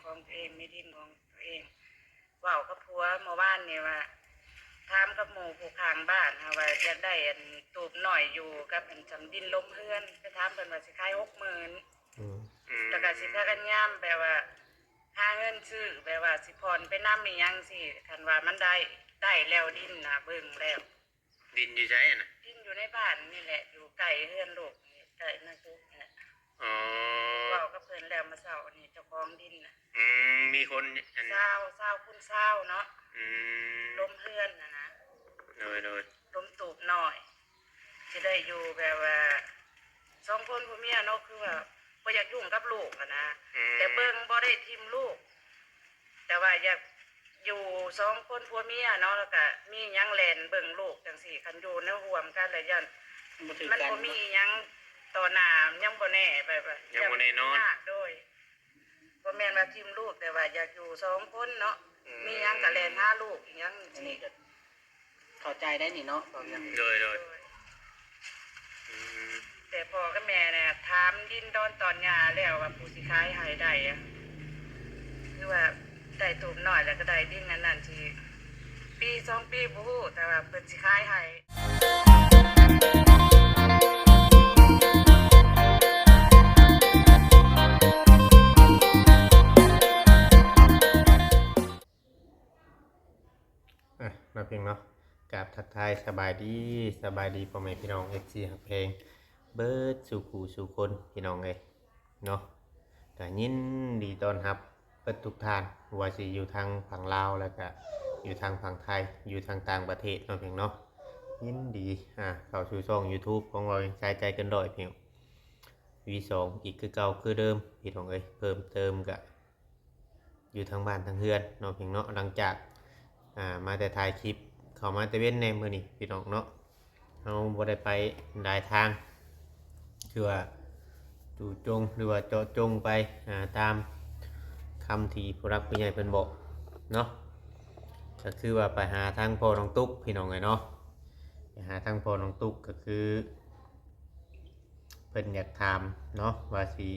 ของตัวเองมีดินของตัวเองเว้ากับผัวเมื่อวานนี่ว่าถามกับหมู่ผู้ข้างบ้านค่ะว่าจะได้อันตูบหน่อยอยู่กับอันจำดินล้มเพื่อนไปถามเพิ่นว่าสิขาย60,000แล้วก็สิพากันย่ำแบบว่าหาเงินซื้อแบบว่าสิผ่อนไปนำอีหยังสิคันว่ามันได้แล้วดินน่ะเบิ่งแล้วดินอยู่ไสน่ะดินอยู่ในบ้านนี่แหละอยู่ใกล้เฮือนลูกนี่ใกล้นาจุกนี่แหละอ๋อเว้ากับเพิ่นแล้วเมื่อเช้านี่เจ้าของดินน่ะมีคนอันเช้าคุณเช้าเนาะล้มเฮือนน่ะนะโดยล้มตูบหน่อยสิได้อยู่แบบว่า2คนผัวเมียเนาะคือว่าบ่อยากยุ่งกับลูกอะนะแต่เบิ่งบ่ได้ทิ่มลูกแต่ว่าอยากอยู่2คนผัวเมียเนาะแล้วก็มีหยังแล่นเบิ่งลูกจังซี่คันอยู่ในร่วมกันแล้วยันมันบ่มีหยังต่อหน้ายังบ่แน่แบบว่ายังบ่แน่นอนโดยบ่แม่นว่าทิ่มลูกแต่ว่าอยากอยู่2คนเนาะมีหยังก็แล่นหาลูกอีหยังนี่ก็เข้าใจได้นี่เนาะโดยแต่พ่อกับแม่เนี่ยถามดินดอนตอนหญ้าแล้วว่าผู้สิขายให้ได้อะคือว่าได้ตูบน้อยแล้วก็ได้ดินนั้นๆที่ปี2ปีบ่ฮู้แต่ว่าเพิ่นสิขายให้มาเพียงเนาะกราบทักทายสบายดีพ่อแม่พี่น้อง FC ฮักเพลงเบิดสู่คู่สู่คนพี่น้องเอ้ยเนาะก็ยินดีต้อนรับเปิดทุกท่านว่าสิอยู่ทางฝั่งลาวแล้วก็อยู่ทางฝั่งไทยอยู่ทางต่างประเทศเนาะเพียงเนาะยินดีเข้าสู่ช่อง YouTube ของเราใจเกินร้อยเพียง V2 อีกคือเก่าคือเดิมพี่น้องเอ้ยเพิ่มเติมก็อยู่ทางบ้านทางเฮือนเนาะเพียงเนาะหลังจากมาแต่ถ่ายคลิปเข้ามาแต่เว้นในมือนี่พี่น้องเนาะเราบ่ได้ไปหลายทางคือว่าจู่จงหรือว่าเจาะจงไปตามคำที่ผู้รักผู้ใหญ่เพิ่นบอกเนาะก็คือว่าไปหาทางพ่อน้องตุ๊กพี่น้องเนาะไปหาทางพ่อน้องตุ๊กก็คือเพิ่นอยากถามเนาะว่าสิ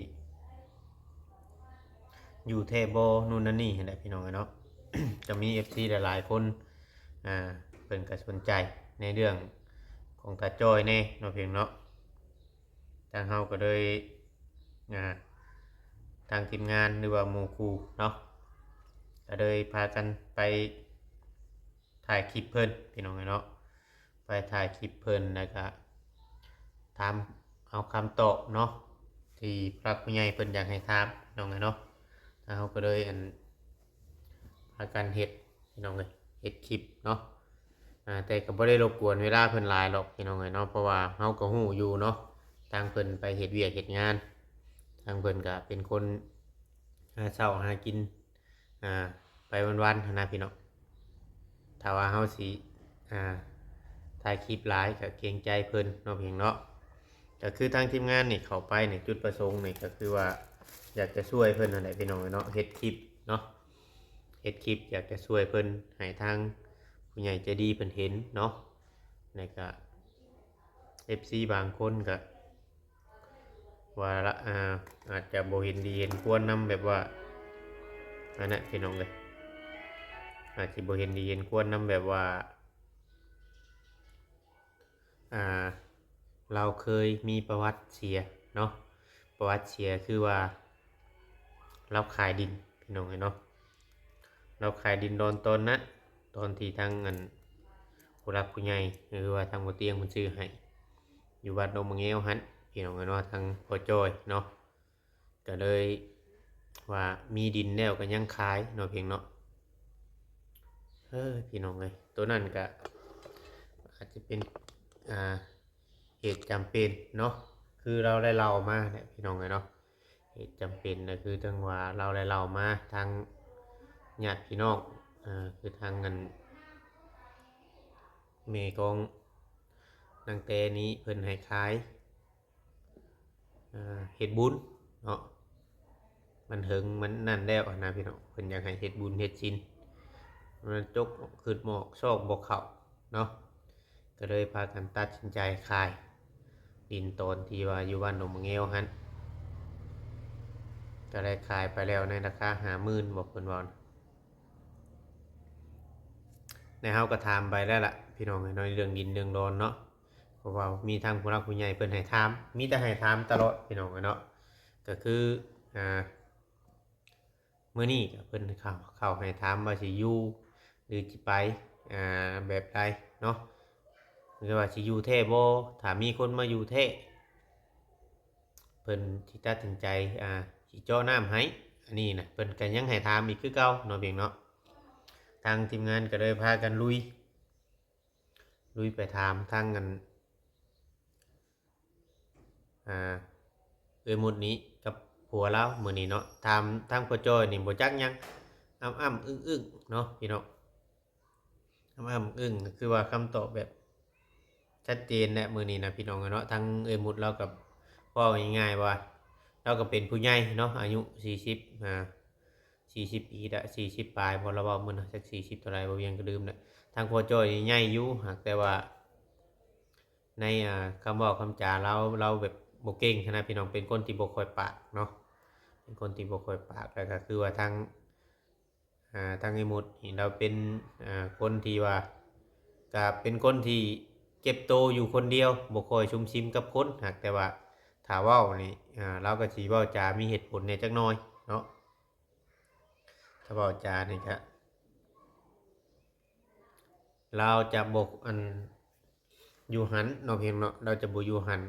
อยู่เทพบ่นู่นนั่นนี่เห็นได้พี่น้องเนาะ จะมี FC หลายๆคนเพิ่นก็สนใจในเรื่องของตาจ้อยแน่เนาะเพียงเนาะทางเฮาก็เลยทางทีมงานหรือว่าหมู่ครูเนาะก็เลยพากันไปถ่ายคลิปเพิ่นพี่น้องเนาะไปถ่ายคลิปเพิ่นแล้วก็ถามเอาคำตอบเนาะที่พระผู้ใหญ่เพิ่นอยากให้ถามน้องเนาะทางเฮาก็เลยพากันเฮ็ดพี่น้องเฮ็ดคลิปเนาะแต่ก็บ่ได้รบกวนเวลาเพิ่นหลายหรอกพี่น้องเนาะเพราะว่าเฮาก็ฮู้อยู่เนาะทางเพิ่นไปเฮ็ดเวียกเฮ็ดงานทางเพิ่นก็เป็นคนหาเช้าหากินไปวันๆนะพี่น้องถ้าว่าเฮาสิถ่ายคลิปหลายก็เกรงใจเพิ่นเนาะเพียงเนาะก็คือทางทีมงานนี่เข้าไปนี่จุดประสงค์นี่ก็คือว่าอยากจะช่วยเพิ่นนั่นแหละพี่น้องเนาะเฮ็ดคลิปเนาะเฮ็ดคลิปอยากจะช่วยเพิ่นให้ทางผู้ใหญ่ใจดีเพิ่นเห็นเนาะแล้วก็ FC บางคนก็ว่าอาจจะบ่เห็นดีเห็นควรนำแบบว่าอันนั้นพี่น้องอาจจะบ่เห็นดีเห็นควรนำแบบว่าเราเคยมีประวัติเสียเนาะประวัติเสียคือว่าเราขายดินพี่น้องเนาะเราขายดินตอนนั้นตอนที่ทางผู้รักผู้ใหญ่หรือว่าทางบ่เตียงมันซื้อให้อยู่วัดดงมะเงี้ยวหันพี่น้องเนาะทางพ่อจ้อยเนาะก็เลยว่ามีดินแล้วก็ยังขายเนาะเพียงเนาะพี่น้องตัวนั้นก็อาจจะเป็นเหตุจำเป็นเนาะคือเราได้เล่ามาเนี่ยพี่น้องเนาะเหตุจำเป็นก็คือจังว่าเราได้เล่ามาทางญาติพี่น้องคือทางเงินเมกองนางเตนี้เพิ่นให้ขายเฮ็ดบุญเนาะมันเหิงมันนั่นแล้วนะพี่น้องเพิ่นอยากให้เฮ็ดบุญเฮ็ดศีลมันจกขึ้นหมอกซอกบ่เข้าเนาะก็เลยพากันตัดสินใจขายดินตนที่ว่าอยู่บ้านหนองมะเงี้ยวหัน ก็ได้ขายไปแล้วในราคา50,000บอกเพิ่นว่าในเฮาก็ถามไปแล้วล่ะพี่น้องน้อยเรื่องดินเรื่องดอนเนาะเพราะว่ามีทางผู้รักผู้ใหญ่เพิ่นให้ถามมีแต่ให้ถามตลอดพี่น้องเนาะก็คือมื้อนี้ก็เพิ่นเข้าให้ถามว่าสิอยู่หรือสิไปแบบใดเนาะหรือว่าสิอยู่แท้บ่ถ้ามีคนมาอยู่แท้เพิ่นสิตัดสินใจสิเจาะน้ำให้อันนี้นะเพิ่นก็ยังให้ถามอีกคือเก่าเนาะเพียงเนาะทางทีมงานก็เลยพากันลุยไปถามทางกันหมดนี้กับผัวเรามื้อนี้เนาะถามทางพ่อจ้อยนี่บ่จักหยังอ้ำอึ้งๆเนาะพี่น้องอ้ำอึ้งคือว่าคำตอบแบบชัดเจนแหละมื้อนี้นะพี่น้องเนาะทางหมดเรากับพ่อง่ายๆว่าเราก็เป็นผู้ใหญ่เนาะอายุ4040ปีละ40ปลายพอเราเว้ามื้อนะจัก40เท่าไหร่บ่ยังก็ลืมแล้วทางพ่อจ้อยนี่ใหญ่อยู่หากแต่ว่าในคำเว้าคำจาเราแบบบ่เก่งนะพี่น้องเป็นคนที่บ่ค่อยปากเนาะเป็นคนที่บ่ค่อยปากแล้วก็คือว่าทางไอ้หมดนี่เราเป็นคนที่ว่าก็เป็นคนที่เก็บโตวอยู่คนเดียวบ่ค่อยชุมชิมกับคนหากแต่ว่าถ้าเว้านี่เราก็สิเว้าจามีเหตุผลแหน่จักหน่อยเนาะถ้าเว้าจานี่ก็เราจะบ่อยู่หันเนาะเพียงเนาะเราจะบ่อยู่หัน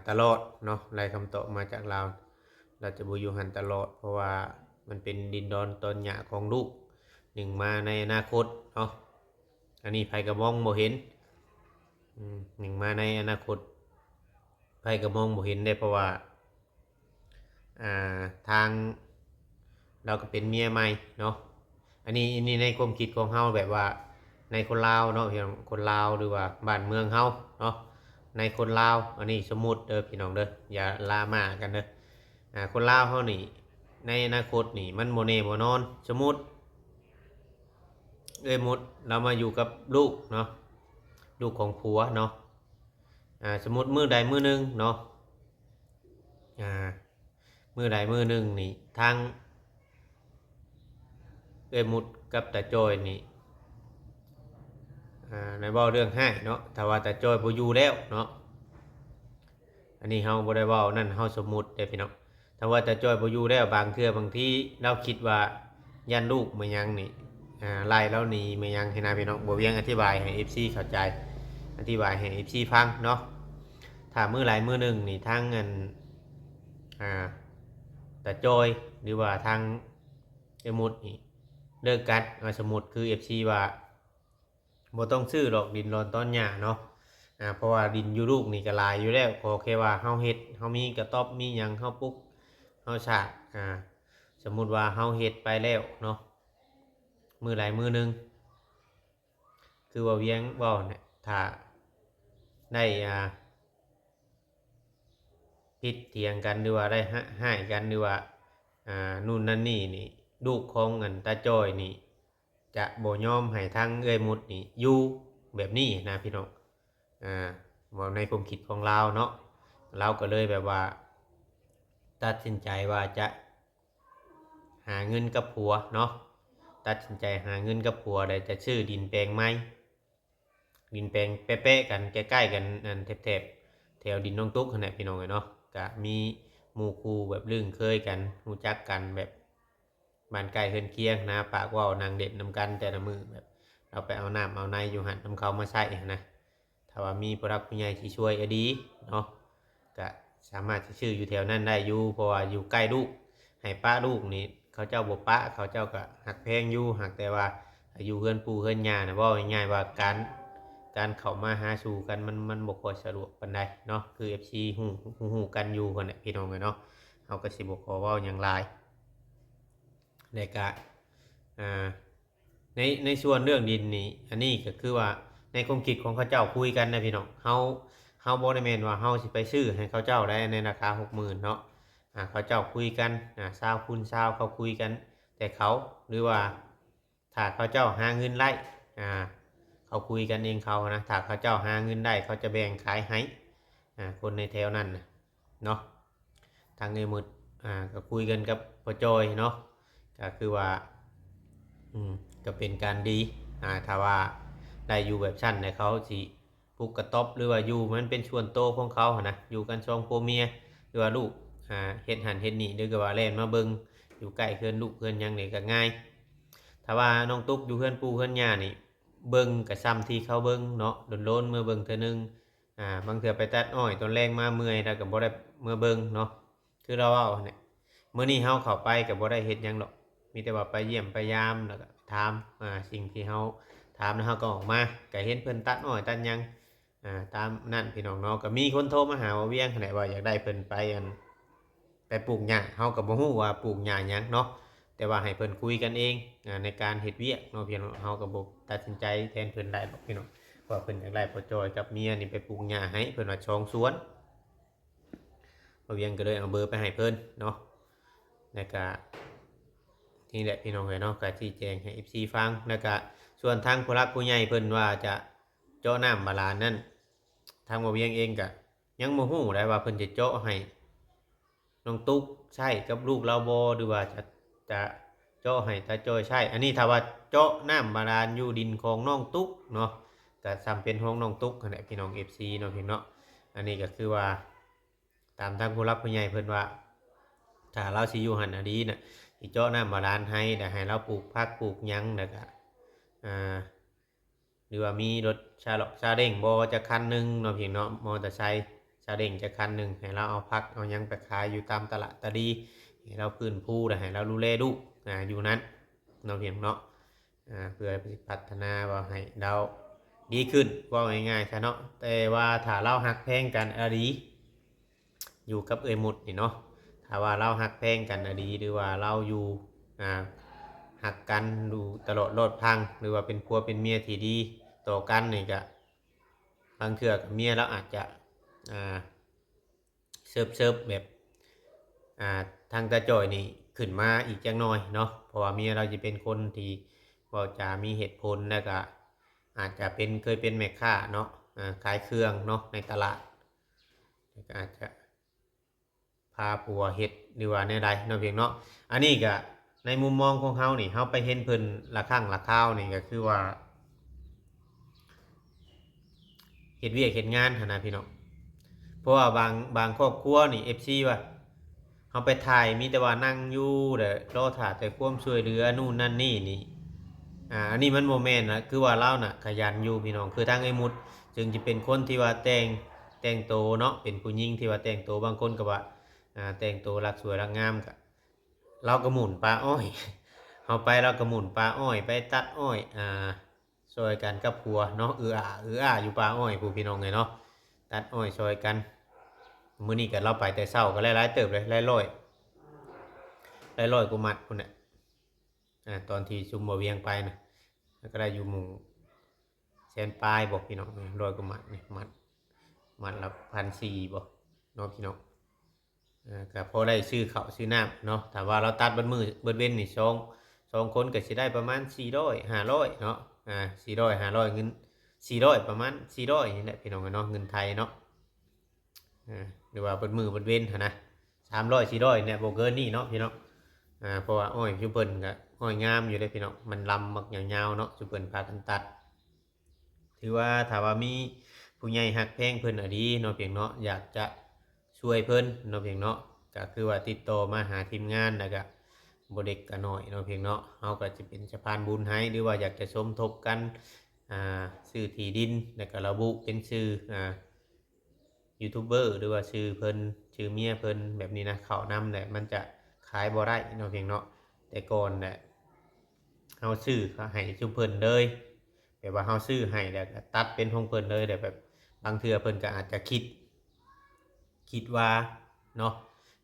ตลอดเนาะไล่คำตอบมาจากเราจะบ่อยู่หันตลอดเพราะว่ามันเป็นดินดอนตอนหญ้าของลูกหนึ่งมาในอนาคตเนาะอันนี้ไผก็มองบ่เห็นหนึ่งมาในอนาคตไผก็มองบ่เห็นได้เพราะว่าทางเราก็เป็นเมียใหม่เนาะอันนี้ในความคิดของเฮาแบบว่าในคนลาวเนาะพี่น้องคนลาวหรือว่าบ้านเมืองเฮาเนาะในคนลาวอันนี้สมมุติเด้อพี่น้องเด้ออย่าลามากันเด้อคนลาวเฮานี่ในอนาคตนี่มันบ่แน่บ่นอนสมมุติหมดเรามาอยู่กับลูกเนาะลูกของผัวเนาะสมมุติมื้อใดมื้อหนึงเนาะมื้อใดมื้อหนึงนี่ทางหมดกับตาจ้อยนี่ในเว้าเรื่องให้เนาะถ้าว่าตาจ้อยบ่อยู่แล้วเนาะอันนี้เฮาบ่ได้เว้านั่นเฮาสมมุติเด้อพี่น้องถ้าว่าตาจ้อยบ่อยู่แล้วบางเทื่อบางทีเราคิดว่ายันลูกมายังนี่ไล่แล้วหนีมายังให้นาพี่น้องบ่เวียงอธิบายให้ FC เข้าใจอธิบายให้ FC ฟังเนาะถ้ามื้อใดมื้อหนึงนี่ทางเงินตาจ้อยหรือว่าทางหมดนี่เลิกกันสมมุติคือ FC ว่าบ่ต้องซื้อดอกดินร้อนต้นหญ้าเนาะเพราะว่าดินอยู่ลูกนี่ก็หลายอยู่แล้วขอแค่ว่าเฮาเฮ็ดเฮามีกระต๊อบมีหยังเฮาปลูกเฮาฉาดสมมุติว่าเฮาเฮ็ดไปแล้วเนาะมื้อใดมื้อหนึงคือว่าเวียงเว้าเนี่ยถ้าได้ผิดเถียงกันหรือว่าได้ให้กันหรือว่านู่นนั่นนี่ลูกของเงินตาจ้อยนี่จะบ่ยอมให้ทางมุดนี่อยู่แบบนี้นะพี่น้องว่าในความคิดของเราเนาะเราก็เลยแบบว่าตัดสินใจว่าจะหาเงินกับผัวเนาะตัดสินใจหาเงินกับผัวได้จะซื้อดินแปลงไม้ดินแปลงเป๊ะๆกันใกล้ๆกันนั่นแถบแถวดินน้องตุ๊กขนาดพี่น้องเนาะก็มีหมู่คู่แบบลื่นเคยกันรู้จักกันแบบบ้านใกล้เฮือนเคียงนะปากว่านางเด็ดนำกันแต่ละมือแบบเราไปเอาน้ำเอาในอยู่หันนำเขามาใส่นะถ้าว่ามีผู้รักผู้ใหญ่ที่ช่วยดีเนาะก็สามารถจะชื่ออยู่แถวนั้นได้อยู่เพราะว่าอยู่ใกล้ลูกให้ป้าลูกนี่เขาเจ้าบ่ป้าเขาเจ้าก็หักแพงอยู่หักแต่ว่าอยู่เฮือนปู่เฮือนย่านะว่าง่ายๆว่าการเข้ามาหาสู่กันมันบ่ค่อยสะดวกปานใดเนาะคือ FC ฮู้กันอยู่คนน่ะพี่น้องเนาะเฮาก็สิบ่ขอเว้าหยังหลายแล้วก็ในส่วนเรื่องดินนี่อันนี้ก็คือว่าในความคิดของเขาเจ้าคุยกันนะพี่น้องเฮาบ่ได้แม่นว่าเฮาสิไปซื้อให้เขาเจ้าได้ในราคา 60,000เนาะเขาเจ้าคุยกัน20คูณ20เขาคุยกันแต่เขาหรือว่าถ้าเขาเจ้าหาเงินไล่เขาคุยกันเองเขานะถ้าเขาเจ้าหาเงินได้เขาจะแบ่งขายให้คนในแถวนั้นเนาะทางมืดก็คุยกันกับ พ่อจอยเนาะก็คือว่าก็เป็นการดีถ้าว่าได้อยู่แบบชั้นเนี่ยเขาสิผูกกระต๊อบหรือว่าอยู่มันเป็นส่วนโตวของเขาหั้นนะอยู่กันสองผัวเมียหรือว่าลูกเฮ็ดหันเฮ็ดนี่หรือก็ว่าแล่นมาเบิ่งอยู่ใกล้เพื่อนลูกเพื่อนหยังนี่ก็ง่ายถ้าว่าน้องตุ๊กอยู่เพื่อนปู่เพื่อนย่านี่เบิ่งก็ซ้ำที่เขาเบิ่งเนาะโดนๆมื้อเบิ่งเทื่อนึงบางเทื่อไปตัดอ้อยตอนแรงมาเมื่อยแล้วก็บ่ได้มื้อเบิ่งเนาะคือเราเว้าเนี่ยมื้อนี้เฮาเข้าไปก็บ่ได้เฮ็ดหยังดอกมีแต่ว่าไปเยี่ยมไปยามแล้วก็ถามสิ่งที่เฮาถามแล้วเฮาก็ออกมาก็เห็นเพิ่นตัดอ้อยตัดหยังตามนั่นพี่น้องเนาะก็มีคนโทรมาหาว่าเวียงขนาดว่าอยากได้เพิ่นไปปลูกหญ้าเฮาก็บ่ฮู้ว่าปลูกหญ้าหยังเนาะแต่ว่าให้เพิ่นคุยกันเองในการเฮ็ดเวียกเนาะพี่น้องเฮาก็บ่ตัดสินใจแทนเพิ่นได้ดอกพี่น้องว่าเพิ่นอยากได้พ่อจอยกับเมียนี่ไปปลูกหญ้าให้เพิ่นว่าช่องสวนบ่เวียงก็เลยเอาเบอร์ไปให้เพิ่นเนาะแล้วก็นี่แหละพี่น้องเอ้ยเนาะก็ชี้แจงให้ FC ฟังแล้วก็ส่วนทางผู้หลักผู้ใหญ่เพิ่นว่าจะเจาะน้ำบาดาลนั่นทางบ่เวียงเองก็ยังบ่ฮู้ได้ว่าเพิ่นจะเจาะให้น้องตุ๊กใช่กับลูกเราบ่หรือว่าจะเจาะให้ตาจ้อยใช่อันนี้ถ้าว่าเจาะน้ำบาดาลอยู่ดินของน้องตุ๊กเนาะก็ซ้ำเป็นของน้องตุ๊กนั่นแหละพี่น้อง FC เนาะพี่เนาะอันนี้ก็คือว่าตามทางผู้หลักผู้ใหญ่เพิ่นว่าถ้าเราสิอยู่หั่นน่ะดีน่ะสิเจาะน้ำบาดาลให้แต่ให้เราปลูกผักปลูกหยังแล้วก็หรือว่ามีรถซาเล้งบ่จะคันหนึงเนาะพี่เนาะมอเตอร์ไซค์ซาเล้งจะคันหนึงให้เราเอาผักเอาหยังไปขายอยู่ตามตลาดตะดีให้เราพื้นผู้แล้วให้เราดูแลลูกอยู่นั้นเนาะพี่เนาะเพื่อพัฒนาว่าให้เราดีขึ้นว่าง่ายๆซะเนาะแต่ว่าถ้าเราหักแพงกันอดีอยู่กับเอ่ยหมุดนี่เนาะถ้าว่าเราหักแพงกันอดีหรือว่าเราอยู่หักกันดูตลอดรอดพังหรือว่าเป็นผัวเป็นเมียที่ดีต่อกันนี่ก็บางเทื่อกับเมียเราอาจจะเซิร์ฟแบบทางตาจ่อยนี่ขึ้นมาอีกจังหน่อยเนาะเพราะว่าเมียเราจะเป็นคนที่ว่าจะมีเหตุผลแล้วก็อาจจะเคยเป็นแม่ค้าเนาะขายเครื่องเนาะในตลาดก็อาจจะพาผัวเฮ็ดหรือว่าในใดเนาะเพียงเนาะอันนี้ก็ในมุมมองของเฮานี่เฮาไปเห็นเพิ่นละครั้งละคราวนี่ก็คือว่าเฮ็ดเวียกเฮ็ดงานหั่นนะพี่น้องเพราะว่าบางครอบครัวนี่ FC ว่าเฮาไปถ่ายมีแต่ว่านั่งอยู่เด้อรอท่าแต่ความช่วยเหลือนู่นนั่นนี่อันนี้มันบ่แม่นนะคือว่าเราน่ะขยันอยู่พี่น้องคือทางไอ้มุดจึงจะเป็นคนที่ว่าแต่งโตเนาะเป็นผู้หญิงที่ว่าแต่งโตบางคนก็ว่าแต่งโตรักสวยรักงามก็เราก็หมุนปลาอ้อยเอาไปเราก็หมุนปลาอ้อยไปตัดอ้อยซอยกันกับผัวเนาะอยู่ปลาอ้อยผู้พี่น้องไงเนาะตัดอ้อยซอยกันมื้อนี้ก็เราไปแต่เช้าก็หลายๆเติบเลยหลายร้อยกูมัดพุ่นน่ะตอนที่ซุมบ่เวียงไปนะก็ได้อยู่หมู่แสนปลายบอกพี่น้องร้อยกูมัดนี่มัดละ1,400บ่เนาะพี่น้องก็พอได้ซื้อข้าวซื้อน้ำเนาะถ้าว่าเราตัดเบิดมื้อเบิดเว้นนี่สองคนก็สิได้ประมาณ400 500เนาะ400 500เงิน400ประมาณ400นี่แหละพี่น้องเนาะเงินไทยเนาะหรือว่าเบิดมื้อเบิดเว้นหั่นนะ300 400เนี่ยบ่เกินนี่เนาะพี่น้องเพราะว่าอ้อยชุเพิ่นก็อ้อยงามอยู่เด้พี่น้องมันลำมักยาวๆเนาะชุเพิ่นพากันตัดถือว่าถ้าว่ามีผู้ใหญ่ฮักแพงเพิ่นอะดีเนาะเพียงเนาะอยากจะช่วยเพิ่นเนาะเพียงเนาะก็คือว่าติดต่อมาหาทีมงานแล้วก็บ่เด็กก็น้อยเนาะเพียงเนาะเฮาก็จะเป็นสะพานบุญให้หรือว่าอยากจะสมทบกันซื้อที่ดินแล้วก็ระบุเป็นชื่อยูทูบเบอร์หรือว่าชื่อเพิ่นชื่อเมียเพิ่นแบบนี้นะเขานำแหละมันจะขายบ่ได้เนาะเพียงเนาะแต่ก่อนแหละเฮาซื้อเขาให้ชุมเพิ่นเลยแบบว่าเฮาซื้อให้แล้วก็ตัดเป็นของเพิ่นเลยแต่แบบบางเทื่อเพิ่นก็อาจจะคิดว่าเนาะ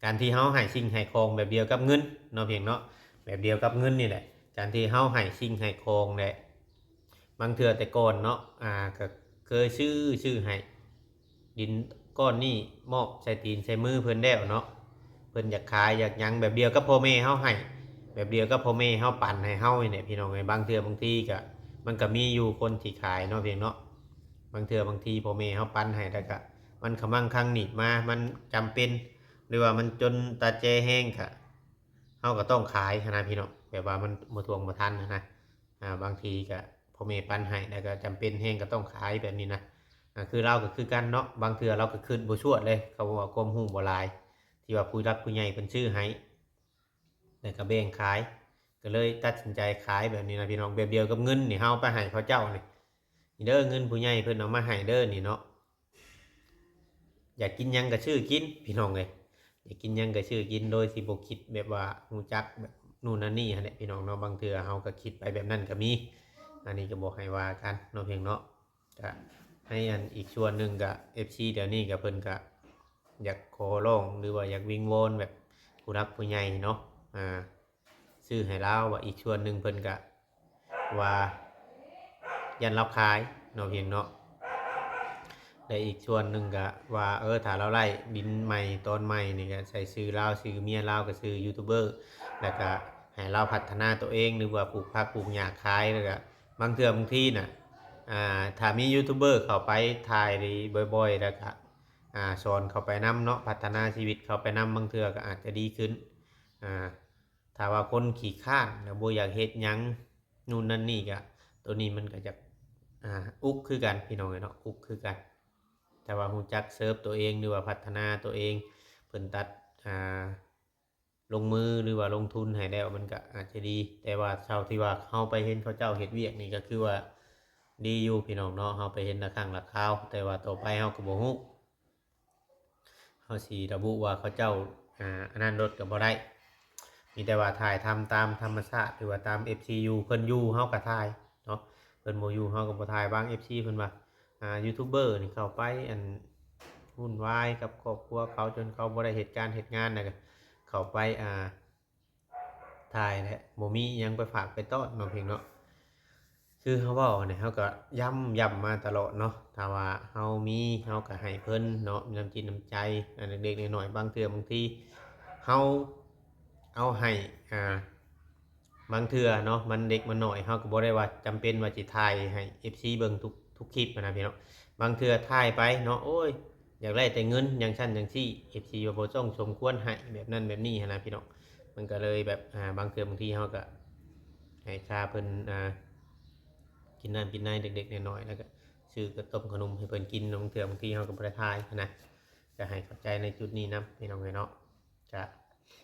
การที่เฮาให้สิ่งให้ของแบบเดียวกับเงินเนาะเพียงเนาะแบบเดียวกับเงินนี่แหละการที่เฮาให้สิ่งให้ของแหละบางเทื่อแต่ก่อนเนาะก็เคยซื้อให้ดินก้อนนี่มอบใส่ตีนใส่มือเพิ่นแล้วเนาะเพิ่นอยากขายอยากหยังแบบเดียวกับพ่อแม่เฮาให้แบบเดียวกับพ่อแม่เฮาปั่นให้เฮาเนี่ยพี่น้องไงบางเทื่อบางทีก็มันก็มีอยู่คนที่ขายเนาะเพียงเนาะบางเทื่อบางทีพ่อแม่เฮาปั่นให้แล้วก็มันขมั่งคั่งหนีบมามันจำเป็นหรือว่ามันจนตาแจแห้งค่ะ เฮาก็ต้องขายนะพี่น้องแบบว่ามันบ่ทวงบ่ทันนะบางทีก็พ่อแม่ปันให้แล้วก็จำเป็นแฮงก็ต้องขายแบบนี้นะคือเราก็คือกันเนาะบางเทื่อเราก็คิดบ่ชวดเลยเขาว่าความรู้บ่หลายที่ว่าผู้รักผู้ใหญ่เพิ่นซื้อให้แล้วก็แบ่งขายก็เลยตัดสินใจขายแบบนี้นะพี่น้องแบบเดียวกับเงินนี่เฮาไปให้เขาเจ้านี่เด้อเงินผู้ใหญ่เพิ่นเอามาให้เด้อนี่เนาะอยากกินหยังก็ซื้อกินพี่น้องเอ้ยอยากกินหยังก็ซื้อกินโดยที่บ่คิดแบบว่าฮู้จักแบบนู่นนั่นนี่หั่นแหละพี่น้องเนาะบางเทื่อเฮาก็คิดไปแบบนั้นก็มีอันนี้ก็บ่ให้ว่ากันเนาะเพียงเนาะก็ให้อันอีกส่วนหนึ่งก็ FC เดี๋ยวนี้ก็เพิ่นก็อยากขอร้องหรือว่าอยากวิงวอนแบบผู้รักผู้ใหญ่เนาะซื้อให้เราว่าอีกส่วนหนึ่งเพิ่นก็ว่ายันเราขายเนาะเพียงเนาะและอีกส่วนหนึ่งก็ว่าถ้าเราไล่ดินใหม่ตอนใหม่นี่ก็ใส่ซื้อเราซื้อเมียเราก็ซื้อยูทูบเบอร์แล้วก็ให้เราพัฒนาตัวเองหรือว่าปลูกผักปลูกหญ้าขายแล้วก็บางเทื่อบางที่น่ะถ้ามียูทูบเบอร์เข้าไปถ่ายบ่อยๆแล้วก็สอนเข้าไปนํเนาะพัฒนาชีวิตเข้าไปนํบางเทื่อก็อาจจะดีขึ้นถ้าว่าคนขี้ข้านแล้วบ่อยากเฮ็ดหยังนู่นนั่นนี่ก็ตัวนี้มันก็จะอุกคือกันพี่น้องเนาะอุกคือกันแต่ว่าฮู้จักเซิร์ฟตัวเองหรือว่าพัฒนาตัวเองเพิ่นตัดลงมือหรือว่าลงทุนให้แล้วมันก็อาจจะดีแต่ว่าเท่าที่ว่าเฮาไปเห็นเขาเจ้าเฮ็ดเวียกนี่ก็คือว่าดีอยู่พี่น้องเนาะเฮาไปเห็นละครั้งละคราวแต่ว่าต่อไปเฮาก็บ่ฮู้เฮาสิระบุว่าเขาเจ้าอันนั้นรถก็บ่ได้มีแต่ว่าถ่ายทำตามธรรมชาติหรือว่าตาม FCU เพิ่นอยู่เฮาก็ถ่ายเนาะเพิ่นบ่อยู่เฮาก็บ่ถ่ายบาง FC เพิ่นว่ายูทูบเบอร์นี่เข้าไปวุ่นวายกับครอบครัวเขาจนเขาบ่ได้เหตุการณ์เหตุงานน่ะก็เข้าไปถ่ายแหละบ่มีหยังไปฝากไปต้อนเนาะเพียงเนาะคือเขาเว้าเนี่ยเขาก็ย้ำมาตลอดเนาะถ้าว่าเฮามีเฮาก็ให้เพิ่นเนาะมีน้ำจิตน้ำใจเล็กๆน้อยๆบางเทื่อบางทีเฮาเอาให้บางเทื่อเนาะมันเด็กมันน้อยเฮาก็บ่ได้ว่าจำเป็นว่าสิถ่ายให้ FC เบิ่งทุกคลิปนะพี่เนาะบางเทื่อถ่ายไปเนาะโอ้ยอยากได้แต่เงินอย่างชั้นอย่างซี่ FC ว่าบ่ต้องสมควรให้แบบนั้นแบบนี้หั้นนะพี่เนาะมันก็เลยแบบบางเทื่อบางทีเฮาก็ให้ค่าเพิ่นกินน้ำกินในเด็กๆน้อยๆแล้วก็ซื้อกระต้มขนมให้เพิ่นกินบางเทื่อบางทีเฮาก็บ่ได้ถ่ายนะก็ให้เข้าใจในจุดนี้นํพี่น้องเนาะก็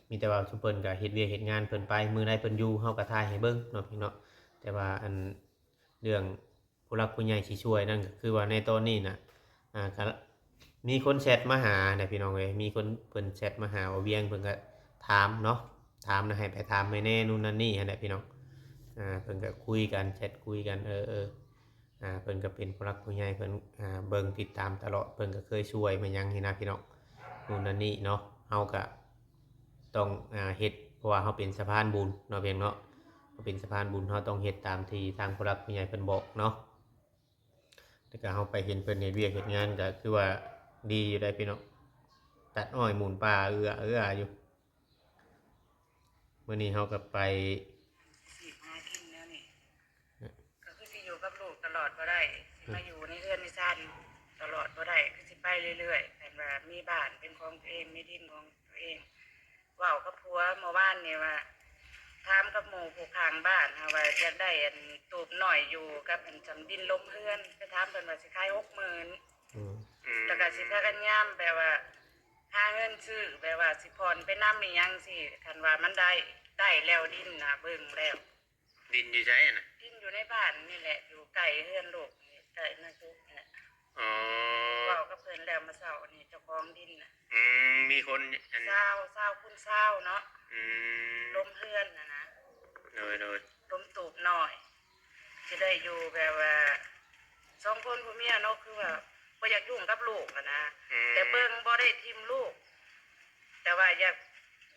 มีแต่ว่าซุเพิ่นก็เฮ็ดเวียกเฮ็ดงานเพิ่นไปมื้อใดเพิ่นอยู่เฮาก็ถ่ายให้เบิ่งเนาะพี่เนาะแต่ว่าเรื่องผู้รักผู้ใหญ่สิช่วยนั่นก็คือว่าในตอนนี้น่ะก็มีคนแชตมาหาน่ะพี่น้องเอ้ยมีคนเพิ่นแชตมาหาว่าเวียงเพิ่นก็ถามเนาะถามนะให้ไปถามให้แน่นู่นนั่นนี่หั่นแหละพี่น้องเพิ่นก็คุยกันแชตคุยกันเพิ่นก็เป็นผู้รักผู้ใหญ่เพิ่นเบิ่งติดตามตลอดเพิ่นก็เคยช่วยมาหยังนี่นะพี่น้องนู่นนั่นนี่เนาะเฮาก็ต้องเฮ็ดเพราะว่าเฮาเป็นสะพานบุญเนาะเพียงเนาะเป็นสะพานบุญเฮาต้องเฮ็ดตามที่ทางผู้รักผู้ใหญ่เพิ่นบอกเนาะแล้วก็เฮาไปเห็นเพิ่นเฮ็ดเวียกเฮ็ดงานก็คือว่าดีอยู่ได้พี่น้องตัดอ้อยหมุนป่าเอื้ออยู่มื้อนี้เฮาก็ไปสิหากินแล้วนี่ก็คือสิอยู่กับลูกตลอดบ่ได้สิมาอยู่ในเรือนในซ่านตลอดบ่ได้คือสิไปเรื่อยๆแต่ว่ามีบ้านเป็นของตัวเองมีดินของตัวเองเว้ากับผัวเมื่อวานนี่ว่าถามกับหมู่ผู้ข้างบ้านว่าอยากได้ตูบน้อยอยู่กับจำดินลมเฮือนไปถามเพิ่นว่าสิขาย 60,000แล้วก็สิพากันยามแบบว่าหาเงินซื้อแบบว่าสิผ่อนไปนำอีหยังสิคันว่ามันได้แล้วดินน่ะเบิ่งแล้วดินอยู่ไสน่ะดินอยู่ในบ้านนี่แหละอยู่ใกล้เฮือนลูกนี่ใกล้นั่นคืออ๋อเว้ากับเพิ่นแล้วเมื่อเช้านี่เจ้าของดินน่ะมีคนเช้าคุณเช้าเนาะลมเฮือนน่ะนะโดยลมตูบน้อยสิได้อยู่แบบว่า2คนผัวเมียเนาะคือว่าบ่อยากยุ่งกับลูกนะแต่เบิ่งบ่ได้ทิ่มลูกแต่ว่าอยาก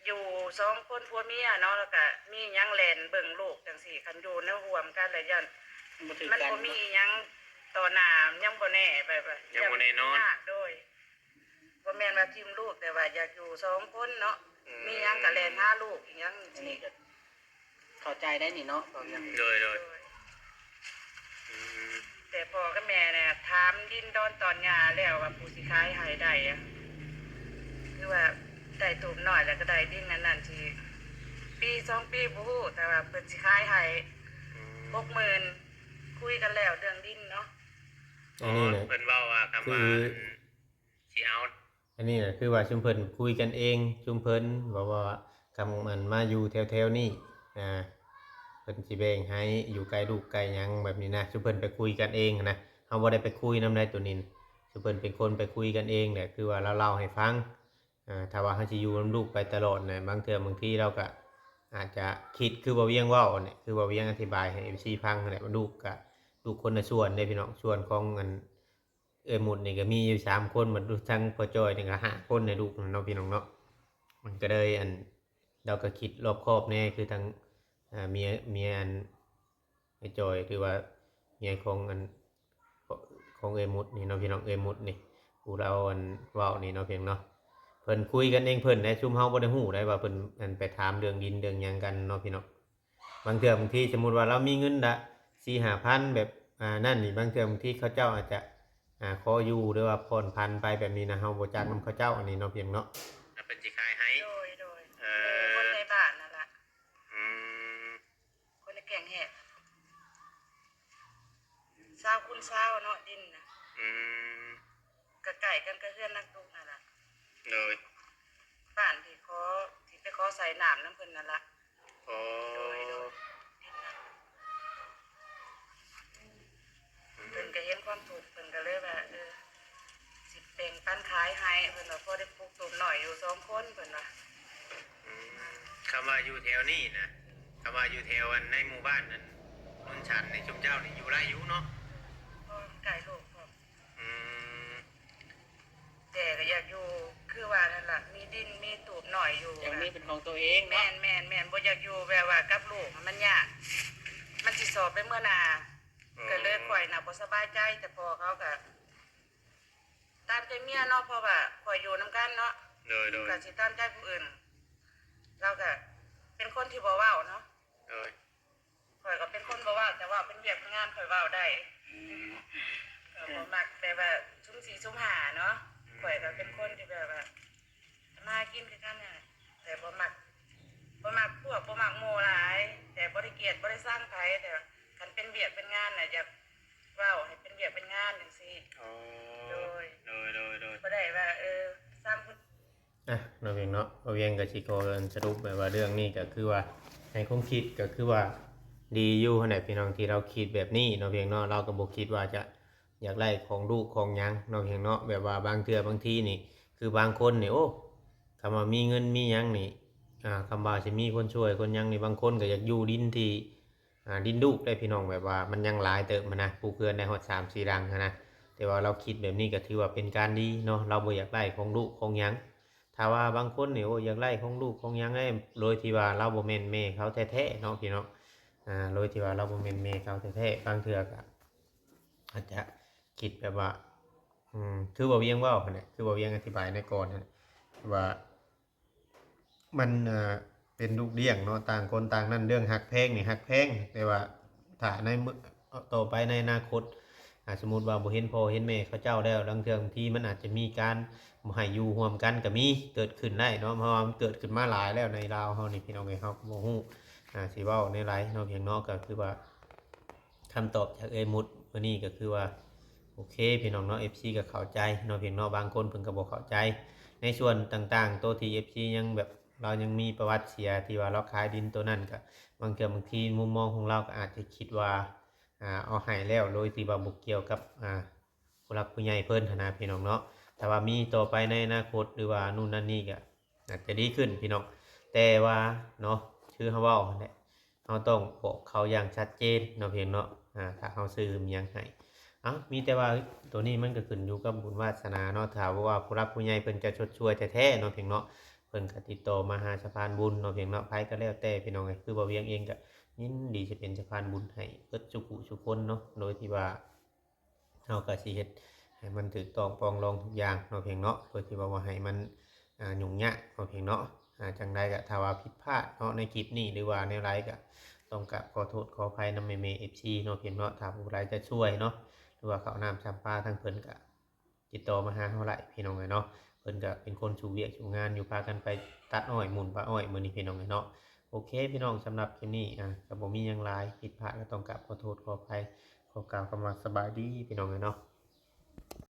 อยู่2คนผัวเมียเนาะแล้วก็มีหยังแล่นเบิ่งลูกจังซี่คันอยู่ในร่วมกันแล้วยันมันบ่มีหยังต่อหน้ายังบ่แน่แบบว่ายังบ่แน่นอนโดยบ่แม่นว่าทิ่มลูกแต่ว่าอยากอยู่2คนเนาะมีหยังก็แล่นหาลูกอีหยังนี่ก็เข้าใจได้นี่เนาะบอกอย่างโดยแต่พ่อกับแม่เนี่ยถามดินดอนตอนหญ้าแล้วว่าผู้สิขายให้ได้คือว่าได้ตูบน้อยแล้วก็ได้ดินนั้นที่ ปี2 ปีบ่ฮู้แต่ว่าเพิ่นสิขายให้60,000คุยกันแล้วเรื่องดินเนาะ อันนี้นะ เพิ่นเว้าว่าคำว่าสิเอา อันนี้นะคือว่าชุมเพิ่นคุยกันเองชุมเพิ่นบอกว่าคำมันมาอยู่แถวๆนี้เพิ่นสิแบ่งให้อยู่ไกลลูกไกลหยังแบบนี้นะชุมเพิ่นไปคุยกันเองนะเฮาบ่ได้ไปคุยนำได้ตัวนี้ชุมเพิ่นเป็นคนไปคุยกันเองเนี่ยคือว่าเราเล่าให้ฟังถ้าว่าเฮาสิอยู่นำลูกไปตลอดน่ะบางเทื่อบางทีเราก็อาจจะคิดคือบ่เวียงเว้าเนี่ยคือบ่เวียงอธิบายให้ MC ฟังนั่นแหละว่าลูกคนละส่วนเด้พี่น้องส่วนของอัน หมุดนี่ก็มีอยู่3 คนมันดูทั้งพอจอยนี่ก็5 คนในลูกเนาะพี่น้องเนาะมันก็เลยเราก็คิดรอบคอบแน่คือทั้งเมียอันไอ้จอยหรือว่าเมียของหมุดนี่เนาะพี่น้องหมุดนี่ผู้เราเว้านี่เนาะเพียงเนาะเพิ่นคุยกันเองเพิ่นได้ชุมเฮาบ่ได้ฮู้ได้ว่าเพิ่นไปถามเรื่องดินเรื่องหยังกันเนาะพี่น้องบางเทื่อบางทีสมมุติว่าเรามีเงินละ 4-5,000 แบบนั่นนี่บางเทื่อบางทีเขาเจ้าอาจจะขออยู่หรือว่าผ่อนพันไปแบบนี้นะเฮาบ่จักนำเขาเจ้าอันนี้เนาะเพียงเนาะ เพิ่นสิขายให้ โดยคนในบ้านนั่นล่ะ อืม คนในแก่งแหกชาวคุณชาวเนาะดินน่ะ อืม ก็ไก่กันก็เฮือนนักตุกนั่นล่ะ โดย บ้านที่ไปขอใส่น้ำน้ำเพิ่นนั่นล่ะ โอ้ โดยดินน่ะเพิ่นก็เห็นความถูกข์เพิ่นก็เลยว่าสิแบ่งปันขายให้เพิ่นว่าพอได้ปลูกต้นหน่อยอยู่2 คนเพิ่นว่า อืมคำว่าอยู่แถวนี้นะคำว่าอยู่แถวอันในหมู่บ้านนั้นนนชันในชุมเจ้านี่อยู่ไรอยู่เนาะ พอไก่ลูกพร้อม อืม แต่ก็อยากอยู่คือว่านั่นล่ะมีดินมีตูบหน่อยอยู่ อย่างนี้ นะ เป็นของตัวเอง แม่ เนาะ นบ่อยากอยู่แบบว่ากับลูกมันยากมันสิสอบไปเมื่อหนาก็เลยข่อยน่ะบ่สบายใจแต่พอเขาก็ตามใจเมียเนาะเพราะว่าข่อยอยู่นํกันเนาะ โดย ก็สิตามใจผู้อื่นเราก็เป็นคนที่บ่เว้าเนาะ โดย ข่อยก็เป็นคนบ่เว้าแต่ว่าเป็นเวียกเป็นงานข่อยเว้าได้ก็บ่มักแบบว่าซุ่มสี่ซุ่มห้าเนาะข่อยก็เป็นคนที่แบบว่ามากินคือกันน่ะแต่บ่มักพวกบ่มักหมู่หลายแต่บ่ได้เกลียดบ่ได้สร้างไผแต่คันเป็นเวียกเป็นงานน่ะอยากเว้าให้เป็นเวียกเป็นงานจังซี่ โอ้ โดย โดย บ่ได้ว่าสร้างพุ่น เราเพียงเนาะเราเพียงกับชิโกกันสรุปแบบว่าเรื่องนี้ก็คือว่าในความคิดก็คือว่าดีอยู่ขนาดพี่น้องที่เราคิดแบบนี้เนาะเพียงเนาะเราก็บ่คิดว่าจะอยากไล่ของลูกของหยังเนาะเพียงเนาะแบบว่าบางเทื่อบางทีนี่คือบางคนนี่โอ้คำว่ามีเงินมีหยังนี่คำว่าสิมีคนช่วยคนหยังนี่บางคนก็อยากอยู่ดินที่ดินลูกได้พี่น้องแบบว่ามันยังหลายเติบมานะปลูกเรือนได้ฮอด3-4 รังนะแต่ว่าเราคิดแบบนี้ก็ถือว่าเป็นการดีเนาะเราบ่อยากไล่ของลูกของหยัง ถ้าว่าบางคนนี่โอ้อยากไล่ของลูกของหยังไงโดยที่ว่าเราบ่แม่นแม่เขาแท้ๆเนาะพี่เนาะโดยที่ว่าเราบ่แม่นแม่เขาแท้ๆบางเทื่อก็อาจจะคิดแบบว่าคือบ่เวียงเว้าหั่นแหละคือบ่เวียงอธิบายในก่อนนั่นว่ามันเป็นลูกเลี้ยงเนาะต่างคนต่างนั่นเรื่องหักแพงนี่หักแพงแต่ว่าถ้าในต่อไปในอนาคตสมมุติว่าบ่เห็นพ่อเห็นแม่เขาเจ้าแล้วบางเทื่อบางทีมันอาจจะมีการบ่ให้อยู่ร่วมกันก็มีเกิดขึ้นได้เนาะเพราะว่ามันเกิดขึ้นมาหลายแล้วในลาวเฮานี่พี่น้องเอ้ยเฮาก็บ่ฮู้สิเว้าในหลายเนาะเพียงเนาะก็คือว่าคำตอบจากมุดมื้อนี้ก็คือว่าโอเคพี่น้องเนาะ FC ก็เข้าใจเนาะเพียงเนาะบางคนเพิ่นก็บ่เข้าใจในส่วนต่างๆตัวที่ FC ยังแบบเรายังมีประวัติเสียที่ว่าเราขายดินตัวนั้นก็บางเทื่อบางทีมุมมองของเราก็อาจจะคิดว่าเอาให้แล้วโดยที่ว่าบ่เกี่ยวกับผู้หลักผู้ใหญ่เพิ่นหั้นนะพี่น้องเนาะถ้าว่ามีต่อไปในอนาคตหรือว่านู่นนั่นนี่ก็อาจจะดีขึ้นพี่น้องแต่ว่าเนาะชื่อเฮาเว้านั่นแหละเฮาต้องบอกเขาอย่างชัดเจนเนาะเพียงเนาะถ้าเฮาซื้อมีหยังให้มีแต่ว่าตัวนี้มันก็ขึ้นอยู่กับบุญวาสนาเนาะถ้าว่าผู้หลักผู้ใหญ่เพิ่นจะชดช่วยแท้ๆเนาะเพียงเนาะเพิ่นก็ติดต่อมาหาสะพานบุญเนาะเพียงเนาะไผก็แล้วแต่พี่น้องเอ้ยคือบ่เวียงเองก็ยินดีจะเป็นสะพานบุญให้เบิดทุกผู้ทุกคนเนาะโดยที่ว่าเฮาก็สิเฮ็ดให้มันถูกต้องปรองรองทุกอย่างเนาะเพียงเนาะโดยที่ว่าบ่ให้มันยุ่งยากเนาะเพียงเนาะจังใดก็ถ้าว่าผิดพลาดเนาะในคลิปนี้หรือว่าในไลฟ์ก็ต้องกราบขอโทษขออภัยนำแม่ FC เนาะเพียงเนาะถ้าผู้ใดจะช่วยเนาะหรือว่าข้าวน้ำจำปาทั้งเพิ่นก็ติดต่อมาหาเฮาได้พี่น้องเอ้ยเนาะเพิ่นก็เป็นคนชูเวียกชูงานอยู่พากันไปตัดอ้อยหมุนปลาอ้อยมื้อนี้พี่น้องเอ้ยเนาะ โอเคพี่น้องสำหรับคลิปนี้ก็บ่มีหยังหลายผิดพลาดก็ต้องกราบขอโทษขออภัยขอกล่าวคำว่าสบายดีพี่น้องเนาะ